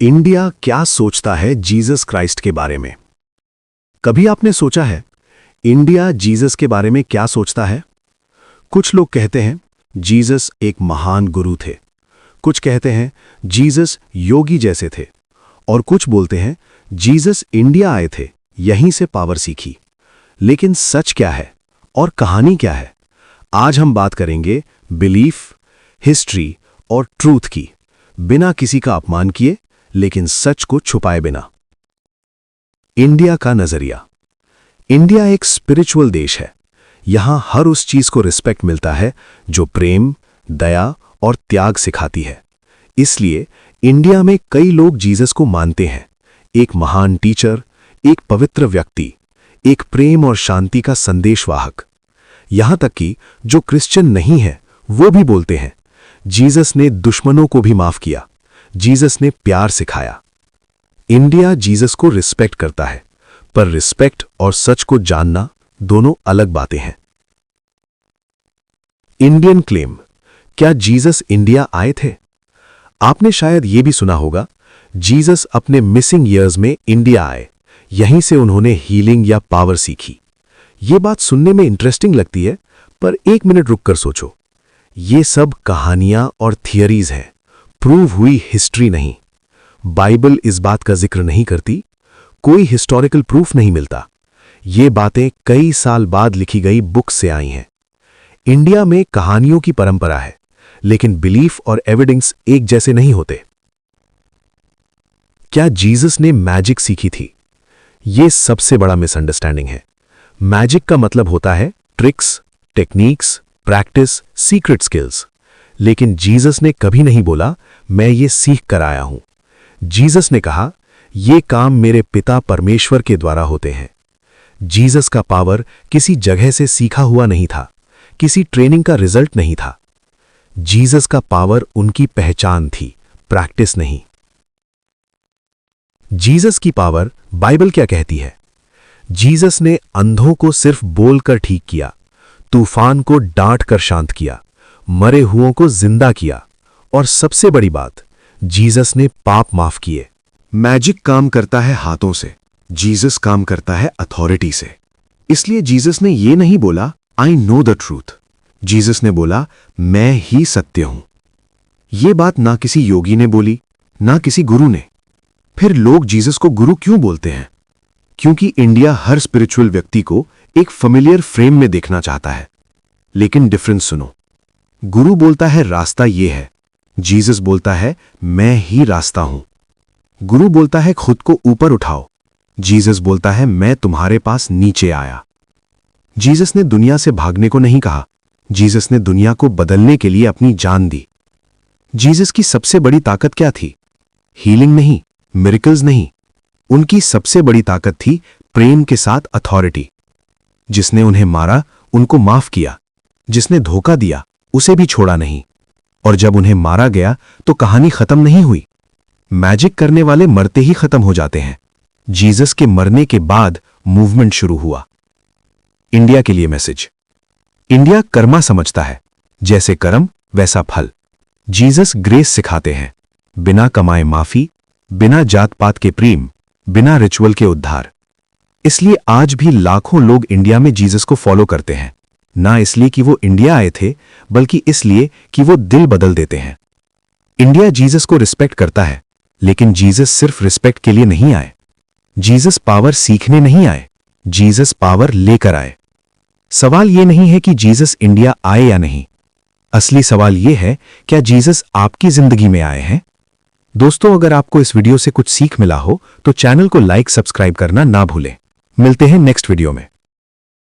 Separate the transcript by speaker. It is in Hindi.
Speaker 1: इंडिया क्या सोचता है जीसस क्राइस्ट के बारे में? कभी आपने सोचा है इंडिया जीसस के बारे में क्या सोचता है? कुछ लोग कहते हैं जीसस एक महान गुरु थे, कुछ कहते हैं जीसस योगी जैसे थे, और कुछ बोलते हैं जीसस इंडिया आए थे, यहीं से पावर सीखी। लेकिन सच क्या है और कहानी क्या है? आज हम बात करेंगे बिलीफ, हिस्ट्री और ट्रूथ की, बिना किसी का अपमान किए लेकिन सच को छुपाए बिना। इंडिया का नजरिया। इंडिया एक स्पिरिचुअल देश है। यहां हर उस चीज को रिस्पेक्ट मिलता है जो प्रेम, दया और त्याग सिखाती है। इसलिए इंडिया में कई लोग जीसस को मानते हैं, एक महान टीचर, एक पवित्र व्यक्ति, एक प्रेम और शांति का संदेशवाहक। यहां तक कि जो क्रिश्चियन नहीं है वो भी बोलते हैं जीसस ने दुश्मनों को भी माफ किया, जीसस ने प्यार सिखाया। इंडिया जीसस को रिस्पेक्ट करता है, पर रिस्पेक्ट और सच को जानना दोनों अलग बातें हैं। Indian claim. क्या जीसस इंडिया आए थे? आपने शायद यह भी सुना होगा जीसस अपने मिसिंग ईयर्स में इंडिया आए, यहीं से उन्होंने हीलिंग या पावर सीखी। यह बात सुनने में इंटरेस्टिंग लगती है, पर एक मिनट रुककर सोचो। ये सब कहानियां और थियरीज हैं, प्रूव हुई हिस्ट्री नहीं। बाइबल इस बात का जिक्र नहीं करती, कोई हिस्टोरिकल प्रूफ नहीं मिलता। ये बातें कई साल बाद लिखी गई बुक से आई हैं। इंडिया में कहानियों की परंपरा है, लेकिन बिलीफ और एविडेंस एक जैसे नहीं होते। क्या जीसस ने मैजिक सीखी थी? यह सबसे बड़ा मिसअंडरस्टैंडिंग है। मैजिक का मतलब होता है tricks, techniques, practice, secret skills. लेकिन जीसस ने कभी नहीं बोला मैं ये सीख कर आया हूं। जीसस ने कहा ये काम मेरे पिता परमेश्वर के द्वारा होते हैं। जीसस का पावर किसी जगह से सीखा हुआ नहीं था, किसी ट्रेनिंग का रिजल्ट नहीं था। जीसस का पावर उनकी पहचान थी, प्रैक्टिस नहीं। जीसस की पावर बाइबल क्या कहती है? जीसस ने अंधों को सिर्फ बोलकर ठीक किया, तूफान को डांट कर शांत किया, मरे हुओं को जिंदा किया, और सबसे बड़ी बात, जीसस ने पाप माफ किए।
Speaker 2: मैजिक काम करता है हाथों से, जीसस काम करता है अथॉरिटी से। इसलिए जीसस ने यह नहीं बोला I know the truth, Jesus ने बोला मैं ही सत्य हूं। यह बात ना किसी योगी ने बोली, ना किसी गुरु ने। फिर लोग जीसस को गुरु क्यों बोलते हैं? क्योंकि इंडिया हर स्पिरिचुअल व्यक्ति को एक फेमिलियर फ्रेम में देखना चाहता है। लेकिन डिफरेंस सुनो। गुरु बोलता है रास्ता ये है, जीसस बोलता है मैं ही रास्ता हूं। गुरु बोलता है खुद को ऊपर उठाओ, जीसस बोलता है मैं तुम्हारे पास नीचे आया। जीसस ने दुनिया से भागने को नहीं कहा, जीसस ने दुनिया को बदलने के लिए अपनी जान दी। जीसस की सबसे बड़ी ताकत क्या थी? हीलिंग नहीं, मिरेकल्स नहीं। उनकी सबसे बड़ी ताकत थी प्रेम के साथ अथॉरिटी। जिसने उन्हें मारा उनको माफ किया, जिसने धोखा दिया उसे भी छोड़ा नहीं। और जब उन्हें मारा गया तो कहानी खत्म नहीं हुई। मैजिक करने वाले मरते ही खत्म हो जाते हैं। जीसस के मरने के बाद मूवमेंट शुरू हुआ। इंडिया के लिए मैसेज। इंडिया कर्मा समझता है, जैसे कर्म वैसा फल। जीसस ग्रेस सिखाते हैं, बिना कमाए माफी, बिना जात पात के प्रेम, बिना रिचुअल के उद्धार। इसलिए आज भी लाखों लोग इंडिया में जीसस को फॉलो करते हैं, ना इसलिए कि वो इंडिया आए थे, बल्कि इसलिए कि वो दिल बदल देते हैं। इंडिया जीसस को रिस्पेक्ट करता है, लेकिन जीसस सिर्फ रिस्पेक्ट के लिए नहीं आए। जीसस पावर सीखने नहीं आए, जीसस पावर लेकर आए। सवाल यह नहीं है कि जीसस इंडिया आए या नहीं, असली सवाल यह है क्या जीसस आपकी जिंदगी में आए हैं? दोस्तों, अगर आपको इस वीडियो से कुछ सीख मिला हो तो चैनल को लाइक, सब्सक्राइब करना ना भूलें। मिलते हैं नेक्स्ट वीडियो में।